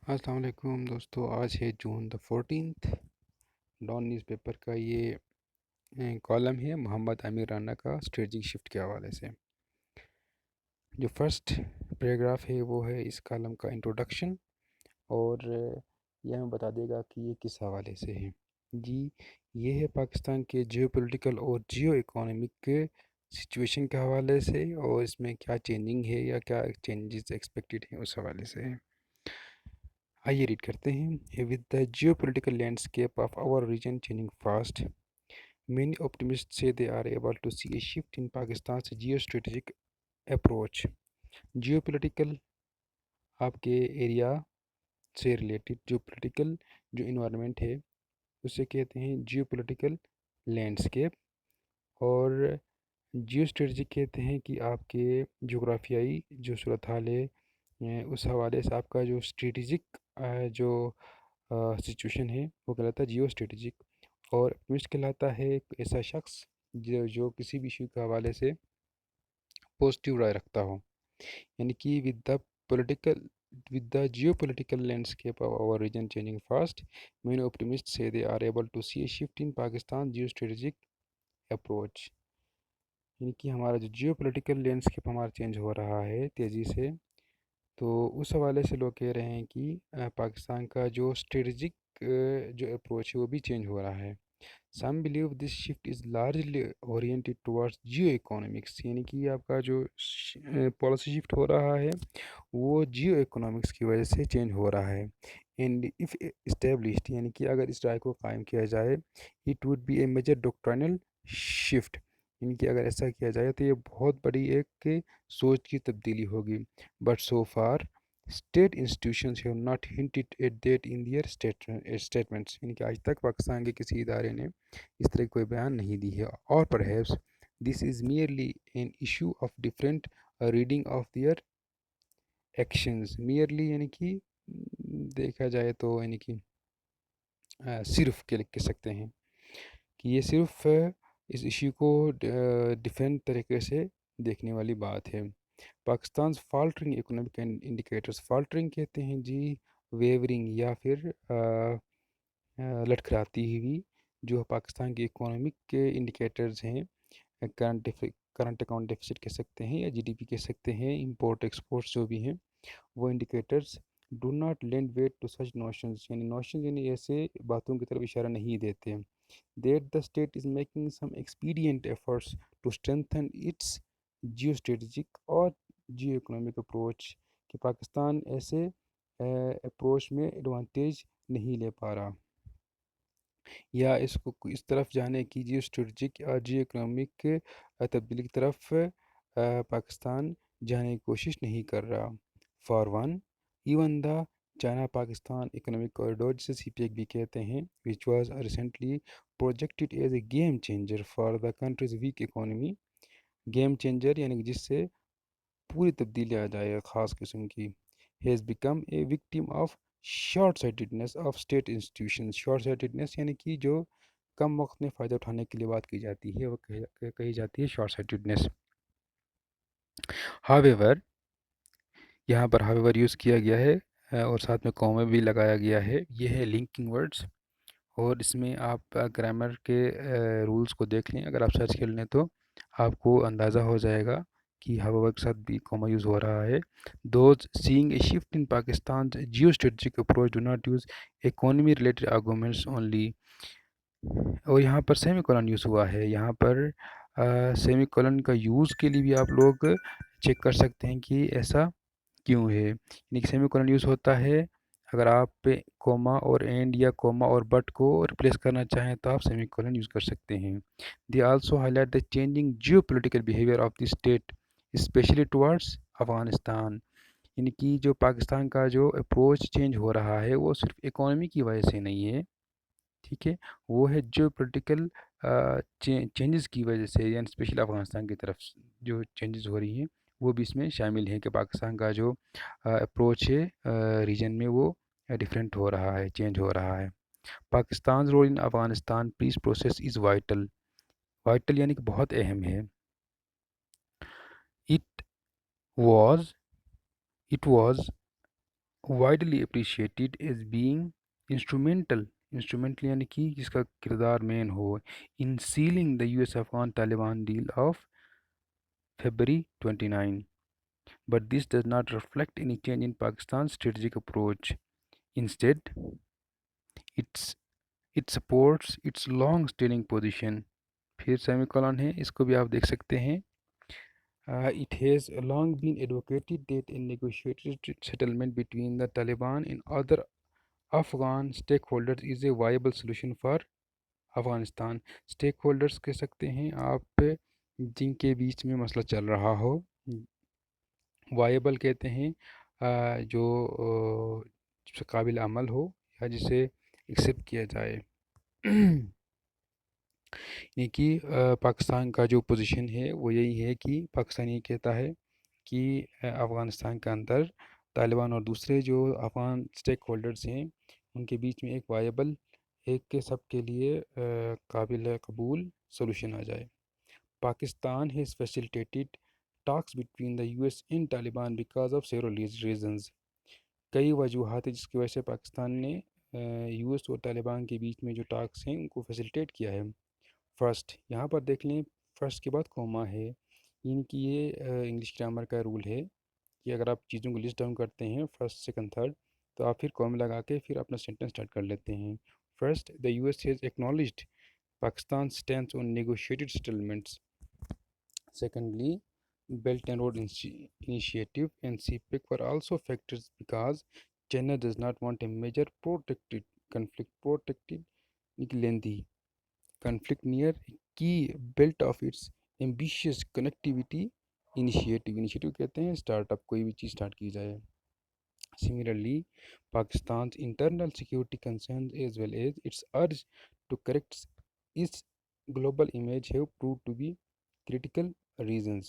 अस्सलाम वालेकुम दोस्तों। आज है जून द 14th। डॉन न्यूज़पेपर का ये कॉलम है मोहम्मद आमिर राना का स्ट्रेटजिक शिफ्ट के हवाले से। जो फर्स्ट पैराग्राफ है वो है इस कॉलम का इंट्रोडक्शन, और यह हमें बता देगा कि ये किस हवाले से है। जी, ये है पाकिस्तान के जियो पॉलिटिकल और जियो इकोनॉमिक सिचुएशन के हवाले से, और इसमें क्या चेंजिंग है या क्या चेंजेस एक्सपेक्टेड हैं उस हवाले से है। आइए रीड करते हैं। With the geopolitical landscape of our region changing fast, many optimists say they are able to see a shift in Pakistan's geostrategic approach. Geopolitical आपके एरिया से रिलेटेड जो पॉलिटिकल जो इन्वायरमेंट है उसे कहते हैं जियोपॉलिटिकल लैंडस्केप, और जियो strategy कहते हैं कि आपके जोग्राफियाई जो सूरत हाल है उस हवाले से आपका जो स्ट्रेटजिक जो सिचुएशन है वो कहलाता है जियो स्ट्रेटजिक। और ऑप्टिमिस्ट कहलाता है एक ऐसा शख्स जो किसी भी इशू के हवाले से पॉजिटिव राय रखता हो। यानी कि political with the geopolitical landscape of our region changing fast, many optimists say they are able to see a shift in Pakistan's geostrategic approach। यानी कि हमारा जो जियोपॉलिटिकल लैंडस्केप हमारा चेंज हो रहा है तेज़ी से, तो उस हवाले से लोग कह रहे हैं कि पाकिस्तान का जो स्ट्रेटजिक जो अप्रोच है वो भी चेंज हो रहा है। Some believe this shift is largely oriented towards geo economics, यानी कि आपका जो पॉलिसी शिफ्ट हो रहा है वो जियो इकोनॉमिक्स की वजह से चेंज हो रहा है। एंड इफ़ इस्टेब्लिश्ड, यानी कि अगर इस राय को कायम किया जाए, it would be a major doctrinal shift, यानी कि अगर ऐसा किया जाए तो ये बहुत बड़ी एक सोच की तब्दीली होगी। But so far state institutions have not hinted at that in their statements, यानी कि आज तक पाकिस्तान के किसी इदारे ने इस तरह की कोई बयान नहीं दी है। और perhaps this is merely an issue of different reading of their actions. Merely यानी कि देखा जाए तो यानी कि सिर्फ कह सकते हैं कि ये सिर्फ इस इशू को डिफरेंट तरीके से देखने वाली बात है। पाकिस्तान फाल्टरिंग इकोनॉमिक इंडिकेटर्स, फाल्टरिंग कहते हैं जी वेवरिंग या फिर लटखड़ाती हुई जो पाकिस्तान की इकोनॉमिक के इंडिकेटर्स हैं, करंट करंट अकाउंट डेफिसिट कह सकते हैं या जीडीपी कह सकते हैं, इंपोर्ट एक्सपोर्ट्स जो भी हैं, वो indicators do not lend weight to such notions, यानी नोशंस यानी ऐसे बातों की तरफ इशारा नहीं देते हैं। That the state is making some expedient efforts to strengthen its geostrategic और जियो इकोनॉमिक अप्रोच, कि पाकिस्तान ऐसे अप्रोच में एडवांटेज नहीं ले पा रहा, या इसको इस तरफ जाने की जियो स्ट्रेटजिक और जियो इकोनॉमिक तब्दीली की तरफ पाकिस्तान जाने की कोशिश नहीं कर रहा। For one, even the China Pakistan economic corridor, जिसे सीपीएक भी कहते हैं, which was recently projected as a game changer for the countries weak economy. Game changer यानी कि जिससे पूरी तब्दीली आ जाए ख़ास किस्म की, has become a victim of short sightedness of state institution. Short sightedness यानी कि जो कम वक्त में फ़ायदा उठाने के लिए बात की जाती है वो कही जाती है शॉर्ट साइटेडनेस। हावेवर, यहाँ पर हावेवर यूज़ किया गया है और साथ में कॉमा भी लगाया गया है। ये है लिंकिंग वर्ड्स, और इसमें आप ग्रामर के रूल्स को देख लें, अगर आप सर्च कर लें तो आपको अंदाज़ा हो जाएगा कि हावेवर के साथ भी कॉमा यूज़ हो रहा है। Those seeing a shift in Pakistan Jio strategic approach do not use economy related arguments only, और यहाँ पर सेमी कॉलन यूज़ हुआ है। यहाँ पर सेमी कॉलन का यूज़ के लिए भी आप लोग चेक कर सकते हैं कि ऐसा क्यों है। यानी कि सेमी कॉलन यूज़ होता है अगर आप कोमा और एंड या कोमा और बट को रिप्लेस करना चाहें तो आप सेमी कॉलन यूज़ कर सकते हैं। They also highlight the changing geo political behaviour of the state specially towards Afghanistan, यानी कि जो पाकिस्तान का जो अप्रोच चेंज हो रहा है वो सिर्फ इकोनॉमी की वजह से नहीं है, ठीक है, वो है जो पोलिटिकल चेंजेस की वजह से, यानी स्पेशली अफ़गानिस्तान की तरफ जो चेंजेस हो रही हैं वो भी इसमें शामिल हैं कि पाकिस्तान का जो अप्रोच है रीजन में वो डिफरेंट हो रहा है, चेंज हो रहा है। Pakistan role in Afghanistan peace process is vital, vital यानी कि बहुत अहम है। It was it was widely appreciated as being instrumental यानी कि जिसका किरदार मेन हो in sealing the US Afghan Taliban deal of February 29. But this does not reflect any change in Pakistan's strategic approach. Instead, it's it supports its long standing position. फिर semicolon है, इसको भी आप देख सकते हैं. It has long been advocated that a negotiated settlement between the Taliban and other Afghan stakeholders is a viable solution for Afghanistan. Stakeholders कह सकते हैं आप जिनके बीच में मसला चल रहा हो. वायबल कहते हैं जो काबिल अमल हो या जिसे एक्सेप्ट किया जाए. ये कि पाकिस्तान का जो पोजीशन है वो यही है कि पाकिस्तान ये कहता है कि अफ़गानिस्तान के अंदर तालिबान और दूसरे जो अफ़गान स्टेक होल्डर्स हैं उनके बीच में एक वायबल एक के सब के लिए काबिल कबूल सोल्यूशन आ जाए. Pakistan has facilitated talks between the US and Taliban because of several reasons. कई वजूहत है जिसकी वजह से पाकिस्तान ने यूएस और तालिबान के बीच में जो टॉक्स हैं उनको फैसिलिटेट किया है. फर्स्ट यहाँ पर देख लें, फर्स्ट के बाद कॉमा है, यानी कि ये इंग्लिश ग्रामर का रूल है कि अगर आप चीज़ों को लिस्ट डाउन करते हैं फर्स्ट सेकंड थर्ड तो आप फिर कॉमा लगा के फिर अपना सेंटेंस स्टार्ट कर लेते हैं. First, the US has acknowledged Pakistan stands on negotiated settlements. Secondly, Belt and Road Initiative and CPEC were also factors because China does not want a major protected lengthy conflict near a key belt of its ambitious connectivity initiative कहते हैं startup कोई भी चीज़ start की जाए. Similarly, Pakistan's internal security concerns as well as its urge to correct its global image have proved to be critical reasons.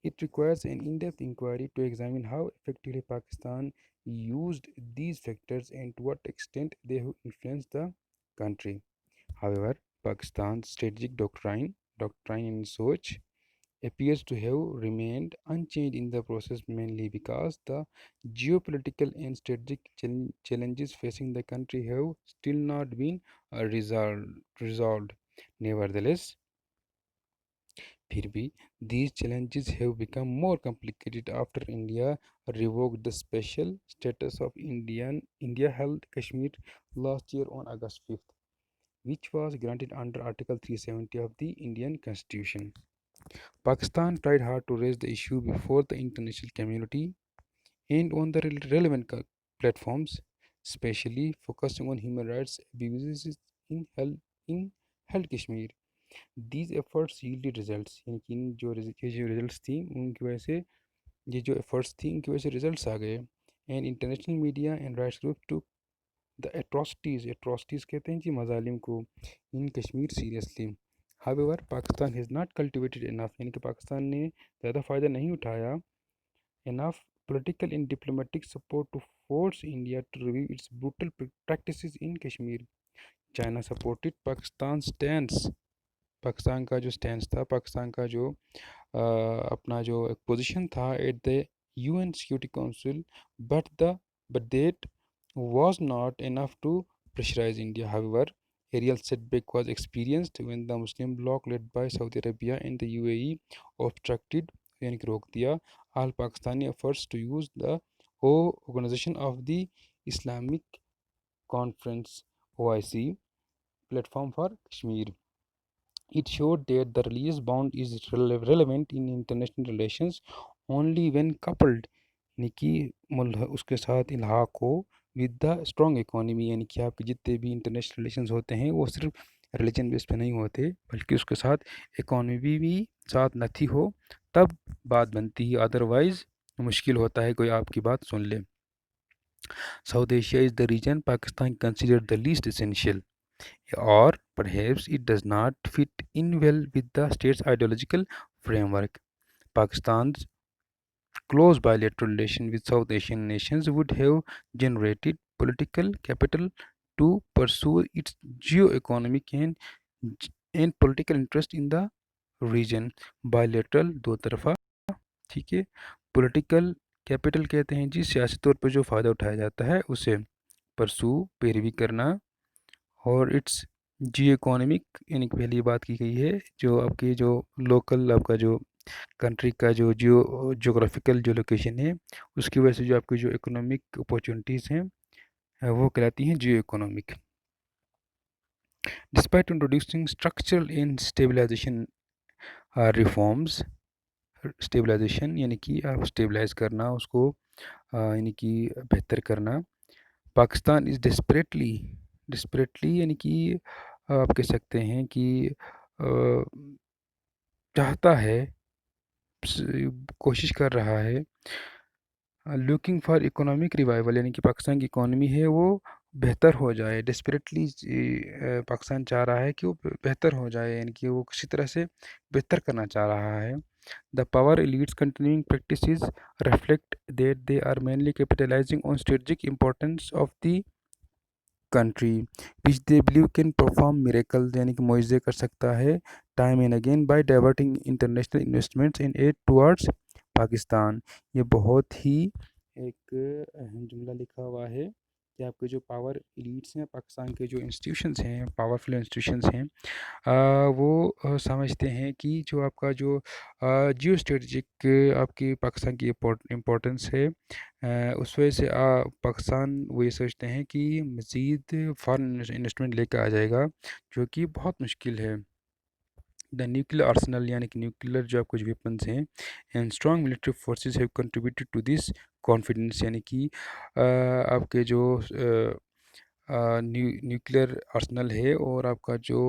It requires an in-depth inquiry to examine how effectively Pakistan used these factors and to what extent they have influenced the country. However, Pakistan's strategic doctrine and soch appears to have remained unchanged in the process mainly because the geopolitical and strategic challenges facing the country have still not been resolved. Nevertheless, फिर भी these challenges have become more complicated after India revoked the special status of India held Kashmir last year on August 5th, which was granted under Article 370 of the Indian Constitution. Pakistan tried hard to raise the issue before the international community and on the relevant platforms, especially focusing on human rights abuses in held Kashmir. These efforts yielded results. यानी कि इन जो results थी उनकी वजह से ये जो efforts थी उनकी वजह से रिजल्ट्स आ गए. And international media and rights group to the atrocities कहते हैं जी मजालिम को in Kashmir seriously. However Pakistan has not cultivated enough, यानी कि पाकिस्तान ने ज़्यादा फ़ायदा नहीं उठाया enough political and diplomatic support to force India to review its brutal practices in Kashmir. China supported Pakistan's stance. Pakistan का जो स्टैंड था, पाकिस्तान का जो अपना जो पोजीशन था at the UN security council, but that was not enough to pressurize India. However, a real setback was experienced when the Muslim bloc led by Saudi Arabia and the UAE obstructed यानी कि रोक दिया all Pakistani efforts to use the Organization of the Islamic Conference (OIC) platform for Kashmir. It showed that the religious bond is relevant in international relations only when coupled यानी कि उसके साथ इल्हाक हो with the strong economy, यानी कि आपके जितने भी इंटरनेशनल रिलेशंस होते हैं वो सिर्फ रिलीजन बेस पे नहीं होते बल्कि उसके साथ इकोनॉमी भी साथ नथी हो तब बात बनती है, अदरवाइज़ मुश्किल होता है कोई आपकी बात सुन ले. South Asia is the region Pakistan considered the least essential, or perhaps it does not fit in well with the state's ideological framework. Pakistan's close bilateral relation with South Asian nations would have generated political capital to pursue its geo-economic and political interest in the region. Bilateral दो तरफा, ठीक है, political capital कहते हैं जी सियासी तौर पर जो फ़ायदा उठाया जाता है उसे। परसू पैरवी करना। और इट्स जियो इकोनॉमिक यानी कि पहली बात की गई है जो आपकी जो लोकल आपका जो कंट्री का जो जियोग्राफिकल जो लोकेशन है उसकी वजह से जो आपकी जो इकोनॉमिक अपॉर्चुनिटीज़ हैं वो कहलाती हैं geoeconomic. Despite introducing structural and stabilisation reforms. Stabilisation यानी कि आप स्टेबलाइज करना उसको यानी कि बेहतर करना। पाकिस्तान इज़ डिस्परेटली यानी कि आप कह सकते हैं कि चाहता है कोशिश कर रहा है लुकिंग फॉर इकोनॉमिक रिवाइवल यानी कि पाकिस्तान की इकोनॉमी है वो बेहतर हो जाए। डेस्परेटली पाकिस्तान चाह रहा है कि वो बेहतर हो जाए यानी कि वो किसी तरह से बेहतर करना चाह रहा है। The power elites continuing practices reflect that they are mainly capitalising on strategic importance of the country which they believe can perform miracle यानी कि मुआवजे कर सकता है time and again by diverting international investments in aid towards Pakistan. ये बहुत ही एक अहम जुमला लिखा हुआ है कि आपके जो पावर एलिट्स हैं पाकिस्तान के जो इंस्टीट्यूशंस हैं पावरफुल इंस्टीट्यूशंस हैं वो समझते हैं कि जो आपका जो जियो स्ट्रेटजिक आपकी पाकिस्तान की इम्पोर्टेंस है उस वजह से पाकिस्तान वो ये सोचते हैं कि मज़ीद फॉरेन इन्वेस्टमेंट लेकर आ जाएगा जो कि बहुत मुश्किल है। द न्यूक्लियर आर्सेनल यानी कि न्यूक्लियर जो कुछ वेपन्स हैं and strong military forces have contributed to this confidence यानी कि आपके जो न्यूक्लियर आर्सेनल है और आपका जो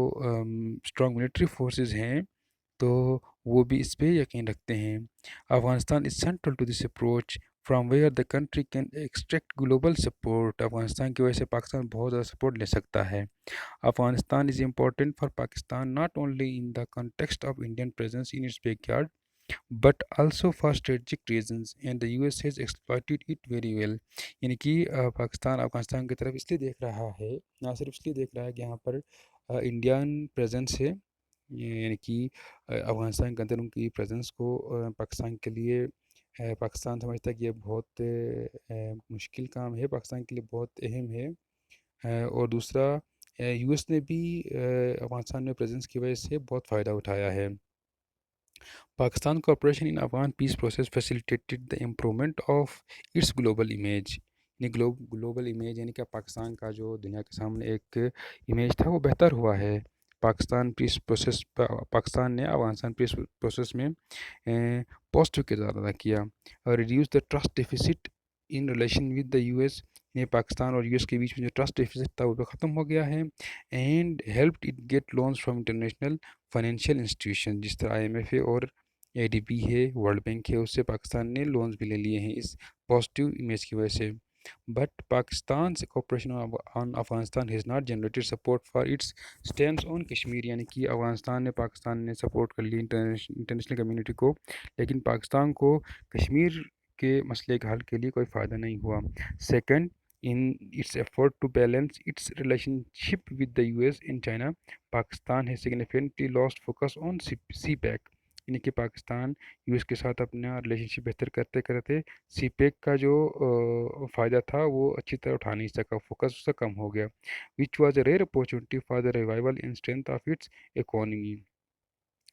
स्ट्रॉन्ग मिलिट्री फोर्सेस हैं तो वो भी इस पे यकीन रखते हैं। Afghanistan is central to this approach from where the country can extract global support. Afghanistan की वजह से पाकिस्तान बहुत ज़्यादा सपोर्ट ले सकता है। Afghanistan is important for Pakistan not only in the context of Indian presence in its backyard but also for strategic reasons and the US has exploited it very well। यानी कि पाकिस्तान अफगानिस्तान की तरफ इसलिए देख रहा है ना सिर्फ इसलिए देख रहा है कि यहाँ पर इंडियन प्रेजेंस है यानी कि अफगानिस्तान के अंदर उनकी प्रेजेंस को पाकिस्तान के लिए पाकिस्तान समझता है कि ये बहुत मुश्किल काम है पाकिस्तान के लिए बहुत अहम है और दूसरा यूएस ने भी अफगानिस्तान में प्रेजेंस की वजह से बहुत फ़ायदा उठाया है। Pakistan cooperation in Afghan peace process facilitated the improvement of its global image। यानी ग्लोबल इमेज यानी कि पाकिस्तान का जो दुनिया के सामने एक इमेज था वो बेहतर हुआ है। पाकिस्तान ने अफगानिस्तान पीस प्रोसेस में पॉजिटिव किरदार अदा किया और reduce the trust deficit in relation with the US. ने पाकिस्तान और यूएस के बीच में जो ट्रस्ट डेफिसिट था वो ख़त्म हो गया है and helped it get loans from international financial institution जिस तरह आईएमएफ है और एडीबी है वर्ल्ड बैंक है उससे पाकिस्तान ने लोन्स भी ले लिए हैं इस पॉजिटिव इमेज की वजह से। बट पाकिस्तान से cooperation on Afghanistan has not generated support for its stands on Kashmir यानी कि अफगानिस्तान ने पाकिस्तान ने सपोर्ट कर ली इंटरनेशनल कम्युनिटी को लेकिन पाकिस्तान को कश्मीर के मसले के हल के लिए कोई फ़ायदा नहीं हुआ। Second in its effort to balance its relationship with the US and China, Pakistan has significantly lost focus on CPEC। यानी कि पाकिस्तान यूएस के साथ अपना रिलेशनशिप बेहतर करते करते सीपेक का जो फ़ायदा था वो अच्छी तरह उठा नहीं सका फोकस उसका कम हो गया which was a rare opportunity for the revival in strength of its economy.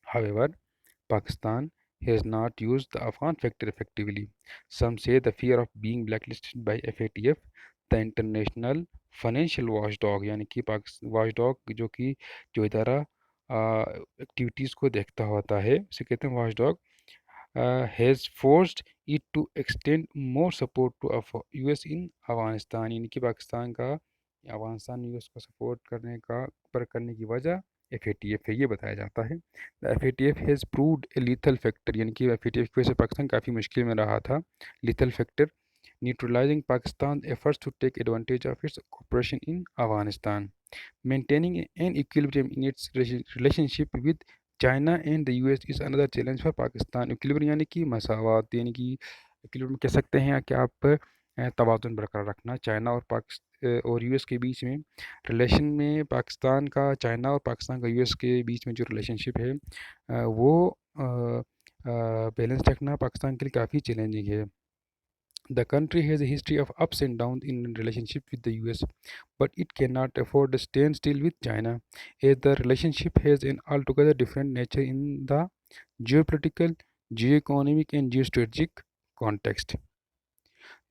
However, Pakistan has not used the Afghan factor effectively. Some say the fear of being blacklisted by FATF, the International Financial Watchdog यानी कि watchdog जो कि जो इदारा activities को देखता होता है उसे कहते हैं watchdog has forced it to extend more support to US in Afghanistan यानी कि पाकिस्तान का अफगानिस्तान यूएस को सपोर्ट करने की वजह FATF है ये बताया जाता है। The FATF has proved A lethal factor यानी कि FATF की वजह से पाकिस्तान काफ़ी मुश्किल में रहा था। Lethal factor neutralising Pakistan efforts to take advantage of its operation in Afghanistan maintaining an equilibrium in its relationship with China and the US is another challenge for Pakistan. Equilibrium यानी कि मसावत यानी कि इक्विलिब्रियम कह सकते हैं कि आप तवाज़ुन बरकरार रखना चाइना और यूएस के बीच में रिलेशन में पाकिस्तान का चाइना और पाकिस्तान का यूएस के बीच में जो रिलेशनशिप है वो बैलेंस रखना पाकिस्तान के लिए काफ़ी चैलेंजिंग है। The country has a history of ups and downs in relationship with the US, but it cannot afford to stand still with China, as the relationship has an altogether different nature in the geopolitical, geoeconomic, and geostrategic context.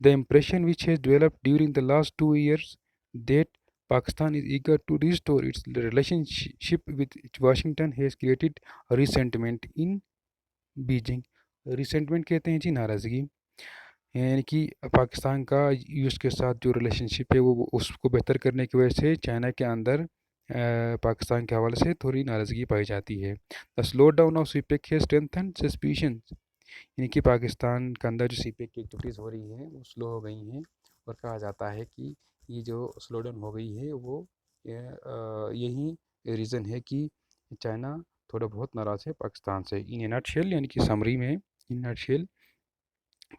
The impression which has developed during the last 2 years that Pakistan is eager to restore its relationship with Washington has created resentment in Beijing. Resentment कहते हैं जी नाराज़गी, यानी कि पाकिस्तान का US के साथ जो relationship है वो उसको बेहतर करने की वजह से चाइना के अंदर पाकिस्तान के हवाले से थोड़ी नाराज़गी पाई जाती है। The slow down of CPEC है स्ट्रेंथन सस्पिशन, यानी कि पाकिस्तान के अंदर जो सीपेक की एक्टिविटीज़ हो रही हैं वो स्लो हो गई हैं, और कहा जाता है कि ये जो स्लो डाउन हो गई है वो यही रीज़न है कि चाइना थोड़ा बहुत नाराज़ है पाकिस्तान से। इन ए नटशेल, यानी कि समरी में, in nutshell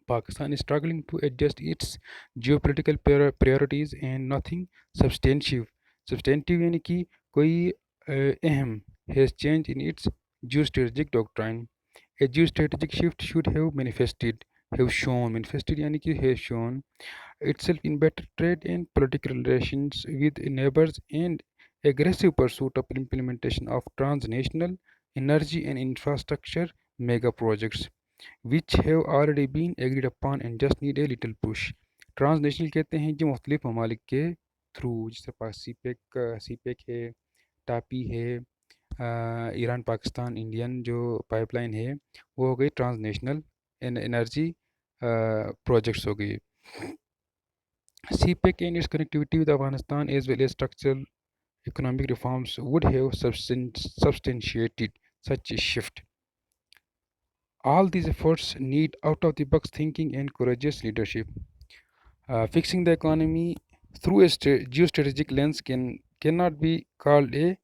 Pakistan is struggling to adjust its geopolitical priorities and nothing substantive. Substantive यानी कि कोई अहम has changed in its geostrategic doctrine. A geostrategic shift should have manifested यानी कि has shown itself in better trade and political relations with neighbors and aggressive pursuit of implementation of transnational energy and infrastructure mega projects which have already been agreed upon and just need a little push. Transnational कहते हैं जो मुख्तलिफ ममालिक के through, जैसे पास सी pack है, टापी है, Iran Pakistan Indian जो पाइपलाइन है वो हो गई ट्रांसनेशनल एनर्जी प्रोजेक्ट्स हो गई। CPEC and its connectivity with Afghanistan as well as structural economic reforms would have substantiated such a shift. All these efforts need out-of-the-box thinking and courageous leadership. Fixing the economy through a geostrategic lens cannot be called a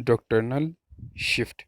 doctrinal shift.